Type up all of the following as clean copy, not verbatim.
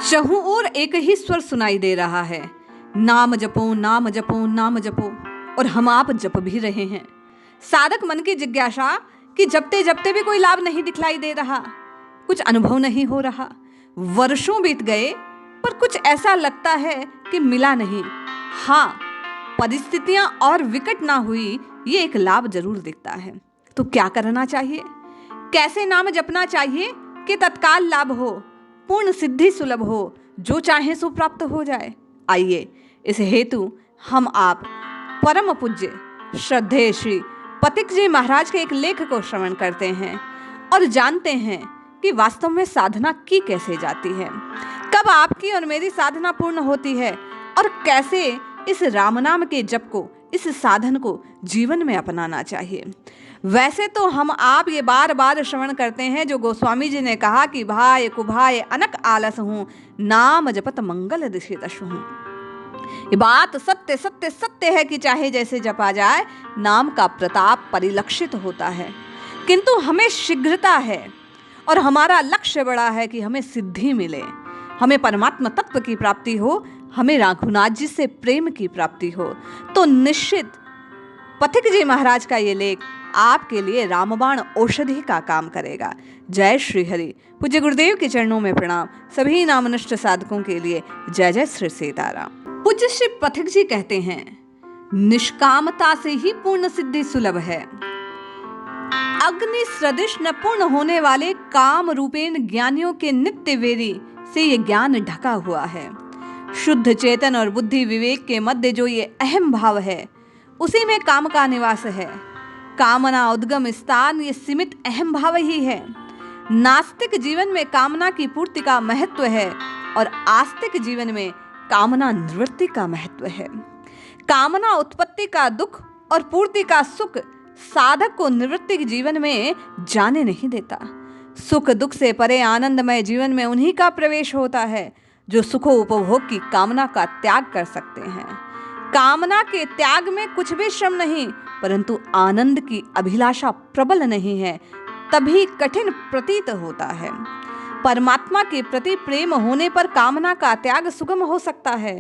चहुं ओर एक ही स्वर सुनाई दे रहा है, नाम जपो नाम जपो नाम जपो। और हम आप जप भी रहे हैं। साधक मन की जिज्ञासा कि जपते जपते भी कोई लाभ नहीं दिखलाई दे रहा, कुछ अनुभव नहीं हो रहा। वर्षों बीत गए पर कुछ ऐसा लगता है कि मिला नहीं। हाँ, परिस्थितियां और विकट ना हुई, ये एक लाभ जरूर दिखता है। तो क्या करना चाहिए? कैसे नाम जपना चाहिए कि तत्काल लाभ हो, पूर्ण सिद्धि सुलभ हो, जो चाहे सो प्राप्त हो जाए? आइए, इस हेतु हम आप परम पूज्य श्रद्धेय श्री पथिक जी महाराज के एक लेख को श्रवण करते हैं और जानते हैं कि वास्तव में साधना की कैसे जाती है, कब आपकी और मेरी साधना पूर्ण होती है और कैसे इस राम नाम के जप को, इस साधन को जीवन में अपनाना चाहिए। वैसे तो हम आप ये बार बार श्रवण करते हैं जो गोस्वामी जी ने कहा कि भाय कुभाय अनक आलस हूँ, नाम जपत मंगल दिशितश हूँ। ये बात सत्य सत्य सत्य है कि चाहे जैसे जपा जाए, नाम का प्रताप परिलक्षित होता है, किंतु हमें शीघ्रता है और हमारा लक्ष्य बड़ा है कि हमें सिद्धि मिले, हमें परमात्मा तत्व की प्राप्ति हो, हमें रघुनाथ जी से प्रेम की प्राप्ति हो। तो निश्चित पथिक जी महाराज का ये लेख आपके लिए रामबाण औषधि का काम करेगा। जय श्री हरि। पूज्य गुरुदेव के चरणों में प्रणाम। सभी नामनिष्ठ साधकों के लिए जय जय श्री सीताराम। पूज्य श्री पथिक जी कहते हैं, निष्कामता से ही पूर्ण सिद्धि सुलभ है। अग्नि सदृश न पूर्ण होने वाले काम रूपेण ज्ञानियों के नित्य वेदी से ये ज्ञान ढका हुआ है। शुद्ध चेतन और बुद्धि विवेक के मध्य जो ये अहम भाव है, उसी में काम का निवास है। कामना उद्गम स्थान ये सीमित अहम भाव ही है। नास्तिक जीवन में कामना की पूर्ति का महत्व है और आस्तिक जीवन में कामना निवृत्ति का महत्व है। कामना उत्पत्ति का दुख और पूर्ति का सुख साधक को निवृत्ति जीवन में जाने नहीं देता। सुख दुख से परे आनंदमय जीवन में उन्हीं का प्रवेश होता है जो सुखो उपभोग की कामना का त्याग कर सकते हैं। कामना के त्याग में कुछ भी श्रम नहीं, परंतु आनंद की अभिलाषा प्रबल नहीं है, तभी कठिन प्रतीत होता है। परमात्मा के प्रति प्रेम होने पर कामना का त्याग सुगम हो सकता है।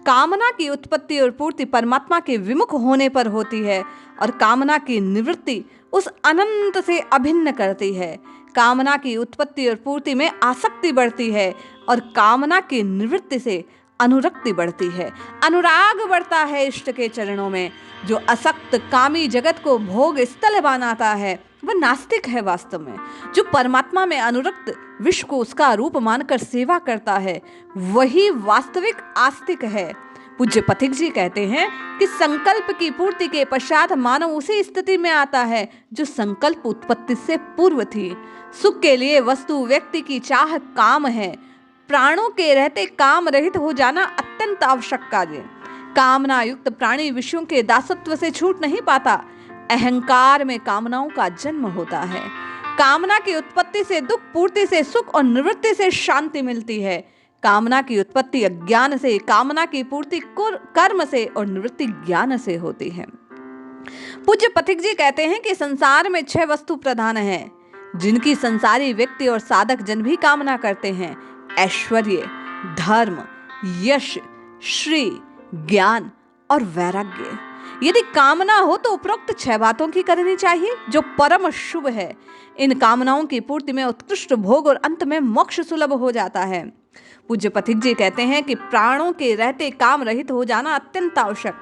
कामना की उत्पत्ति और पूर्ति परमात्मा के विमुख होने पर होती है और कामना की निवृत्ति उस अनंत से अभिन्न करती है। कामना की उत्पत्ति और पूर्ति में आसक्ति बढ़ती है और कामना की निवृत्ति से अनुरक्ति बढ़ती है, अनुराग बढ़ता है इष्ट के चरणों में। जो असक्त कामी जगत को भोग स्थल बनाता है वह नास्तिक है वास्तव में। जो परमात्मा में अनुरक्त विश्व को उसका रूप मानकर सेवा करता है, वही वास्तविक आस्तिक है। पूज्य पथिक जी कहते हैं कि संकल्प की पूर्ति के पश्चात मानव उसी स्थिति में आता है जो संकल्प उत्पत्ति से पूर्व थी। सुख के लिए वस्तु व्यक्ति की चाह काम है। प्राणों के रहते काम रहित हो जाना अत्यंत आवश्यक कार्य। कामना युक्त प्राणी विषयों के दासत्व से छूट नहीं पाता। अहंकार में कामनाओं का जन्म होता है। कामना की उत्पत्ति से दुख, पूर्ति से सुख और निवृत्ति से शांति मिलती है। कामना की उत्पत्ति अज्ञान से, कामना की पूर्ति कर्म से और निवृत्ति ज्ञान से होती है। पूज्य पथिक जी कहते हैं कि संसार में 6 वस्तु प्रधान है जिनकी संसारी व्यक्ति और साधक जन भी कामना करते हैं। ऐश्वर्य, धर्म, यश, श्री, ज्ञान और वैराग्य। यदि कामना हो तो उपरोक्त 6 बातों की करनी चाहिए जो परम शुभ है। इन कामनाओं की पूर्ति में उत्कृष्ट भोग और अंत में मोक्ष सुलभ हो जाता है। पूज्य पथिक जी कहते हैं कि प्राणों के रहते काम रहित हो जाना अत्यंत आवश्यक।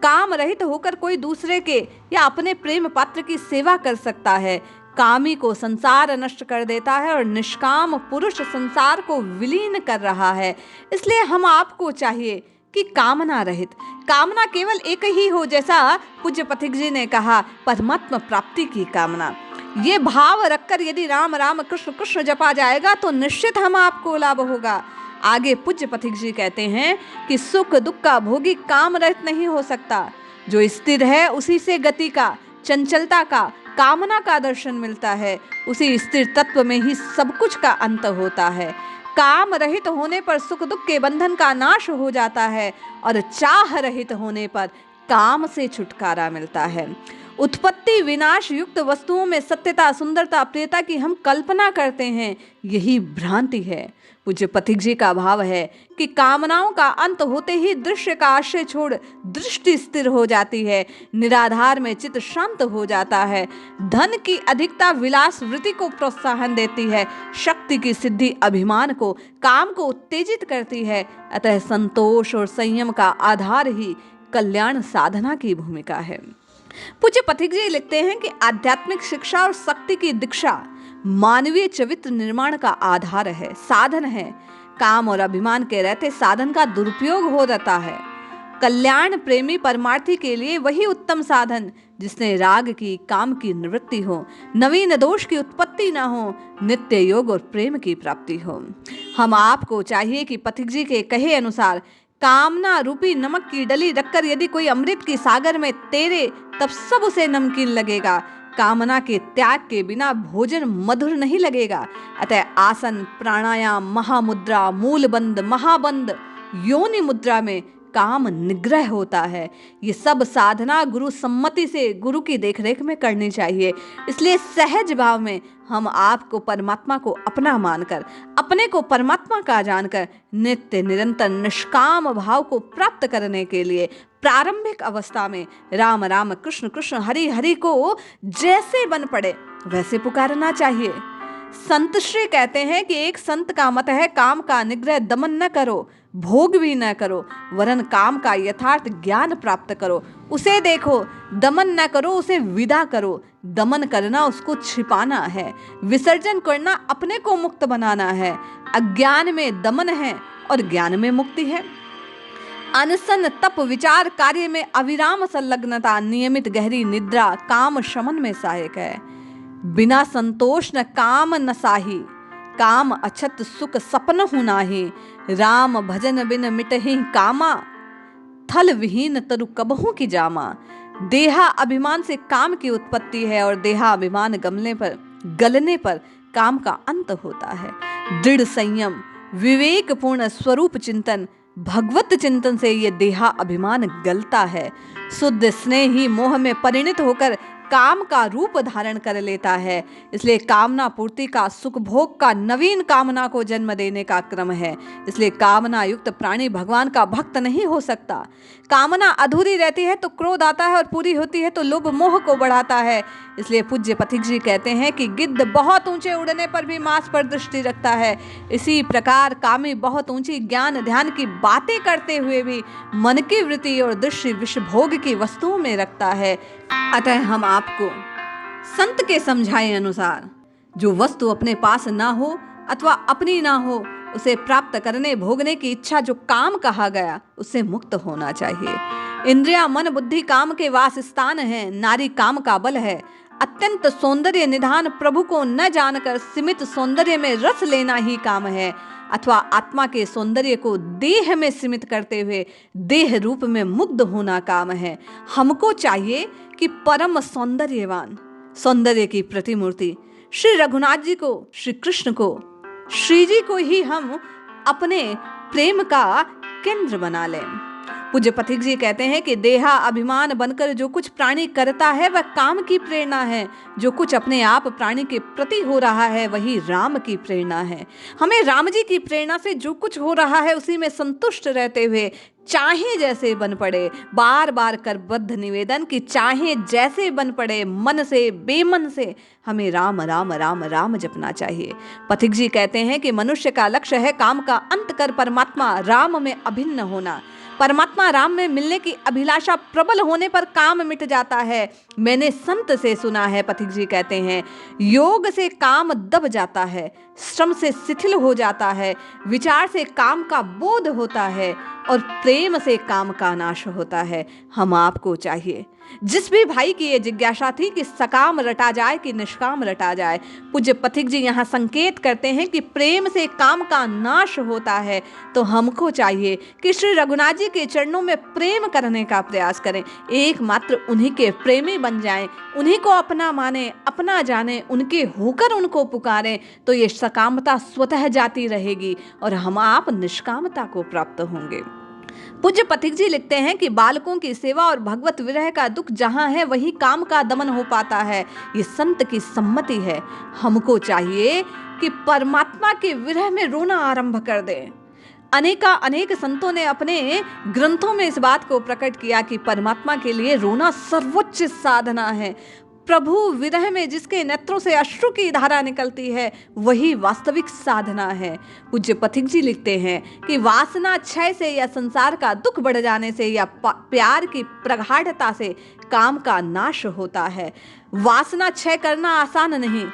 काम रहित होकर कोई दूसरे के या अपने प्रेम पात्र की सेवा कर सकता है। कामी को संसार नष्ट कर देता है और निष्काम पुरुष संसार को विलीन कर रहा है। इसलिए हम आपको चाहिए कि कामना रहित, कामना केवल एक ही हो, जैसा पूज्य पथिक जी ने कहा, परमात्मा प्राप्ति की कामना। ये भाव रखकर यदि राम राम कृष्ण कृष्ण जपा जाएगा तो निश्चित हम आपको लाभ होगा। आगे पूज्य पथिक जी कहते हैं कि सुख दुख का भोगी काम रहित नहीं हो सकता। जो स्थिर है उसी से गति का, चंचलता का, कामना का दर्शन मिलता है। उसी स्थिर तत्व में ही सब कुछ का अंत होता है। काम रहित होने पर सुख दुख के बंधन का नाश हो जाता है और चाह रहित होने पर काम से छुटकारा मिलता है। उत्पत्ति विनाश युक्त वस्तुओं में सत्यता, सुंदरता, प्रियता की हम कल्पना करते हैं, यही भ्रांति है। पूज्य पथिक जी का भाव है कि कामनाओं का अंत होते ही दृश्य का आश्रय छोड़ दृष्टि स्थिर हो जाती है, निराधार में चित्त शांत हो जाता है। धन की अधिकता विलास वृत्ति को प्रोत्साहन देती है, शक्ति की सिद्धि अभिमान को, काम को उत्तेजित करती है। अतः संतोष और संयम का आधार ही कल्याण साधना की भूमिका है। पूज्य पथिक जी लिखते हैं कि आध्यात्मिक शिक्षा और शक्ति की दीक्षा मानवीय चरित्र निर्माण का आधार है, साधन है। काम और अभिमान के रहते साधन का दुरुपयोग हो जाता है। कल्याण प्रेमी परमार्थी के लिए वही उत्तम साधन जिसने राग की, काम की निवृत्ति हो, नवीन दोष की उत्पत्ति न हो, नित्य योग और प्रेम की प्राप्ति हो। हम आपको चाहिए कि पथिक जी के कहे अनुसार कामना रूपी नमक की डली रखकर यदि कोई अमृत की सागर में तैरे तब सब उसे नमकीन लगेगा। कामना के त्याग के बिना भोजन मधुर नहीं लगेगा। अतः आसन, प्राणायाम, महामुद्रा, मूलबंध, महाबंध, योनि मुद्रा में काम निग्रह होता है। ये सब साधना गुरु सम्मति से, गुरु की देखरेख में करनी चाहिए। इसलिए सहज भाव में हम आपको परमात्मा को अपना मानकर, अपने को परमात्मा का जानकर नित्य निरंतर निष्काम भाव को प्राप्त करने के लिए प्रारंभिक अवस्था में राम राम, कृष्ण कृष्ण, हरि हरि को जैसे बन पड़े वैसे पुकारना चाहिए। संत श्री कहते हैं कि एक संत का मत है काम का निग्रह, दमन न करो, भोग भी न करो, वरन काम का यथार्थ ज्ञान प्राप्त करो। उसे देखो, दमन न करो, उसे विदा करो। दमन करना उसको छिपाना है, विसर्जन करना अपने को मुक्त बनाना है। अज्ञान में दमन है और ज्ञान में मुक्ति है। अनशन, तप, विचार कार्य में अविराम संलग्नता, नियमित गहरी निद्रा काम शमन में सहायक है। बिना संतोष न काम न साही, काम अछत सुख सपन हु नाही। राम भजन बिन मिटहि कामा, थल विहीन तरु कबहू की जामा। देहा अभिमान से काम की उत्पत्ति है और देहा अभिमान गलने पर काम का अंत होता है। दृढ़ संयम, विवेक पूर्ण स्वरूप चिंतन, भगवत चिंतन से ये देहा अभिमान गलता है। शुद्ध स्नेह ही मोह में परिणत होकर काम का रूप धारण कर लेता है। इसलिए कामना पूर्ति का, सुख भोग का, नवीन कामना को जन्म देने का क्रम है। इसलिए कामना युक्त प्राणी भगवान का भक्त नहीं हो सकता। कामना अधूरी रहती है तो क्रोध आता है और पूरी होती है तो लोभ मोह को बढ़ाता है। इसलिए पूज्य पथिक जी कहते हैं कि गिद्ध बहुत ऊंचे उड़ने पर भी मांस पर दृष्टि रखता है। इसी प्रकार कामी बहुत ऊंची ज्ञान ध्यान की बातें करते हुए भी मन की वृत्ति और दृष्टि विषय भोग की वस्तुओं में रखता है। अतः हम आपको संत के समझाए अनुसार जो वस्तु अपने पास ना हो अथवा अपनी ना हो, उसे प्राप्त करने भोगने की इच्छा जो काम कहा गया, उससे मुक्त होना चाहिए। इंद्रिया, मन, बुद्धि काम के वास स्थान है। नारी काम का बल है। अत्यंत सौंदर्य निधान प्रभु को न जानकर सीमित सौंदर्य में रस लेना ही काम है, अथवा आत्मा के सौंदर्य को देह में सीमित करते हुए देह रूप में मुग्ध होना काम है। हमको चाहिए कि परम सौंदर्यवान, सौंदर्य की प्रतिमूर्ति श्री रघुनाथ जी को, श्री कृष्ण को, श्री जी को ही हम अपने प्रेम का केंद्र बना लें। पूज्य पथिक जी कहते हैं कि देहा अभिमान बनकर जो कुछ प्राणी करता है वह काम की प्रेरणा है। जो कुछ अपने आप प्राणी के प्रति हो रहा है वही राम की प्रेरणा है। हमें राम जी की प्रेरणा से जो कुछ हो रहा है उसी में संतुष्ट रहते हुए चाहे जैसे बन पड़े, बार बार कर बद्ध निवेदन कि चाहे जैसे बन पड़े, मन से बेमन से हमें राम राम राम राम जपना चाहिए। पथिक जी कहते हैं कि मनुष्य का लक्ष्य है काम का अंत कर परमात्मा राम में अभिन्न होना। परमात्मा राम में मिलने की अभिलाषा प्रबल होने पर काम मिट जाता है। मैंने संत से सुना है, पथिक जी कहते हैं, योग से काम दब जाता है, श्रम से शिथिल हो जाता है, विचार से काम का बोध होता है और प्रेम से काम का नाश होता है। हम आपको चाहिए, जिस भी भाई की ये जिज्ञासा थी कि सकाम रटा जाए कि निष्काम रटा जाए, पूज्य पथिक जी यहाँ संकेत करते हैं कि प्रेम से काम का नाश होता है। तो हमको चाहिए कि श्री रघुनाथ जी के चरणों में प्रेम करने का प्रयास करें, एकमात्र उन्हीं के प्रेमी बन जाएं, उन्हीं को अपना माने, अपना जाने, उनके होकर उनको पुकारें। तो ये सकामता स्वतः जाती रहेगी और हम आप निष्कामता को प्राप्त होंगे। पूज्य पथिक जी लिखते हैं कि बालकों की सेवा और भगवत विरह का दुख जहां है वहीं काम का दमन हो पाता है। ये संत की सम्मति है। हमको चाहिए कि परमात्मा के विरह में रोना आरंभ कर दें। अनेक संतों ने अपने ग्रंथों में इस बात को प्रकट किया कि परमात्मा के लिए रोना सर्वोच्च साधना है। प्रभु विरह में जिसके नेत्रों से अश्रु की धारा निकलती है वही वास्तविक साधना है। पूज्य पथिक जी लिखते हैं कि वासना क्षय से या संसार का दुख बढ़ जाने से या प्यार की प्रगाढ़ता से काम का नाश होता है। वासना क्षय करना आसान नहीं।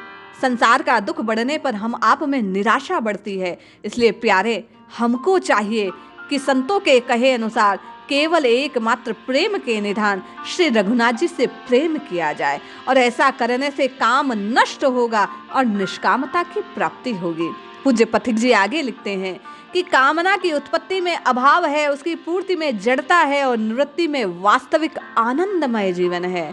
संसार का दुख बढ़ने पर हम आप में निराशा बढ़ती है। इसलिए प्यारे, हमको चाहिए कि संतों के कहे अनुसार केवल एकमात्र प्रेम के निधान श्री रघुनाथ जी से प्रेम किया जाए, और ऐसा करने से काम नष्ट होगा और निष्कामता की प्राप्ति होगी। पूज्य पथिक जी आगे लिखते हैं कि कामना की उत्पत्ति में अभाव है, उसकी पूर्ति में जड़ता है और निवृत्ति में वास्तविक आनंदमय जीवन है।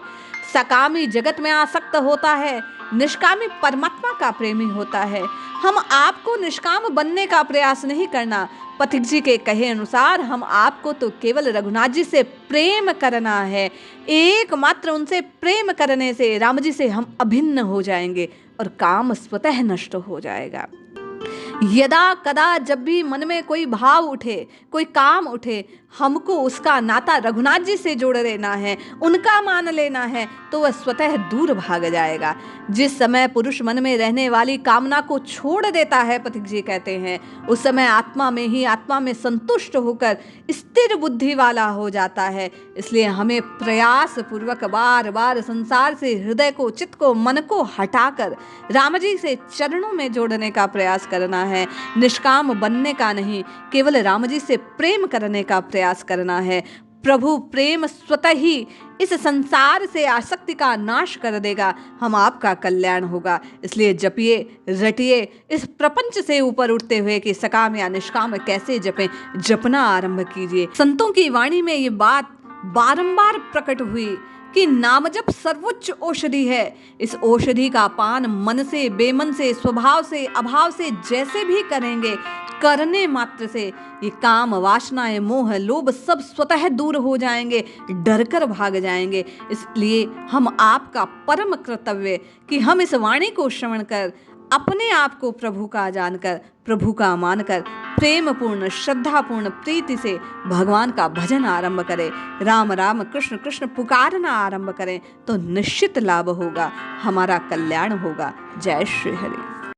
सकामी जगत में आसक्त होता है, निष्कामी परमात्मा का प्रेमी होता है। हम आपको निष्काम बनने का प्रयास नहीं करना। पथिक जी के कहे अनुसार हम आपको तो केवल रघुनाथ जी से प्रेम करना है। एकमात्र उनसे प्रेम करने से राम जी से हम अभिन्न हो जाएंगे और काम स्वतः नष्ट हो जाएगा। यदा कदा जब भी मन में कोई भाव उठे, कोई काम उठे, हमको उसका नाता रघुनाथ जी से जोड़ लेना है, उनका मान लेना है, तो वह स्वतः दूर भाग जाएगा। जिस समय पुरुष मन में रहने वाली कामना को छोड़ देता है, पथिक जी कहते हैं, उस समय आत्मा में संतुष्ट होकर स्थिर बुद्धि वाला हो जाता है। इसलिए हमें प्रयास पूर्वक बार बार संसार से हृदय को, चित्त को, मन को हटाकर राम जी से चरणों में जोड़ने का प्रयास करना है। निष्काम बनने का नहीं, केवल राम जी से प्रेम करने का प्रयास करना है। प्रभु प्रेम स्वतः ही इस संसार से आसक्ति का नाश कर देगा, हम आपका कल्याण होगा। इसलिए जपिए, रटिए, इस प्रपंच से ऊपर उठते हुए कि सकाम या निष्काम कैसे जपें, जपना आरंभ कीजिए। संतों की वाणी में ये बात बारंबार प्रकट हुई कि नाम जप सर्वोच्च औषधि है। इस औषधि का पान मन से, बेमन से, स्वभाव से, अभाव से जैसे भी करेंगे, करने मात्र से ये काम, वासनाएं, मोह, लोभ सब स्वतः दूर हो जाएंगे, डरकर भाग जाएंगे। इसलिए हम आपका परम कर्तव्य कि हम इस वाणी को श्रवण कर अपने आप को प्रभु का जानकर, प्रभु का मानकर प्रेम पूर्ण, श्रद्धा पूर्ण प्रीति से भगवान का भजन आरंभ करें, राम राम कृष्ण कृष्ण पुकारना आरंभ करें, तो निश्चित लाभ होगा, हमारा कल्याण होगा। जय श्री हरि।